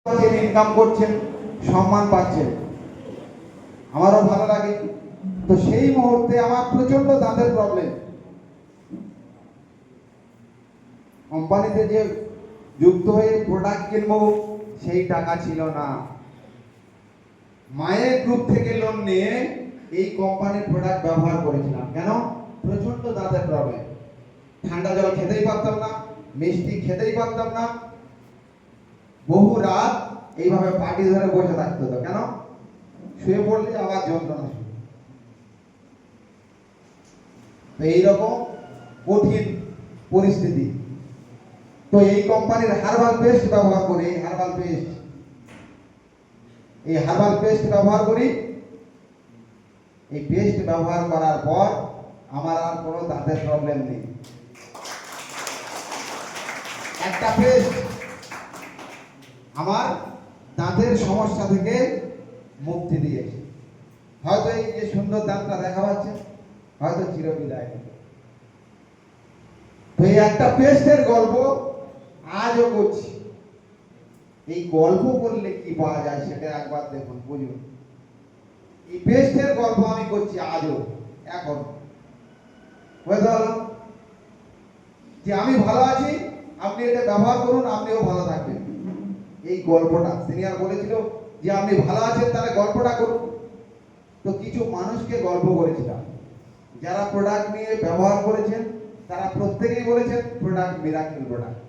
Income করছেন, সম্মান পাচ্ছেন, আমারও ভালো লাগে। তো সেই মুহূর্তে আমার প্রচন্ড দাঁতের প্রবলেম। কোম্পানিতে যে যুক্ত হয়ে প্রোডাক্ট কিনবো সেই টাকা ছিল না। মায়ের গ্রুপ থেকে লোন নিয়ে এই কোম্পানির প্রোডাক্ট ব্যবহার করেছিলাম। কেন? প্রচন্ড দাঁতের প্রবলেম। ঠান্ডা জল খেতেই পারতাম না, মিষ্টি খেতেই পারতাম না, বহু রাত এইভাবে পাটি ধরে বসে থাকতে হতো। কেন? শুয়ে পড়লে আবার যন্ত্রণা শুরু। তো এইরকম কঠিন পরিস্থিতি। তো এই কোম্পানির হার্বাল পেস্ট ব্যবহার করি, এই হার্বাল পেস্ট ব্যবহার করি। এই পেস্ট ব্যবহার করার পর আমার আর কোনো দাঁতের প্রবলেম নেই। একটা পেস্ট আমার দাঁতের সমস্যা থেকে মুক্তি দিয়েছে। হয়তো এই যে সুন্দর দাঁতটা দেখা পাচ্ছে, হয়তো চিরবিদায়। তো এই একটা পেস্টের গল্প আজও করছি। এই গল্প করলে কি পাওয়া যায় সেটা একবার দেখুন, বুঝুন। এই পেস্টের গল্প আমি করছি আজও, এখন বুঝতে পারলাম যে আমি ভালো আছি, আপনি এটা ব্যবহার করুন, আপনিও ভালো থাকবেন। এই গল্পটা সিনিয়র বলেছিল যে আপনি ভালো আছেন, তাহলে গল্পটা করুন। তো কিছু মানুষকে গল্প করেছিলাম, যারা প্রোডাক্ট নিয়ে ব্যবহার করেছেন, তারা প্রত্যেকেই বলেছেন প্রোডাক্ট মিরাকেল প্রোডাক্ট।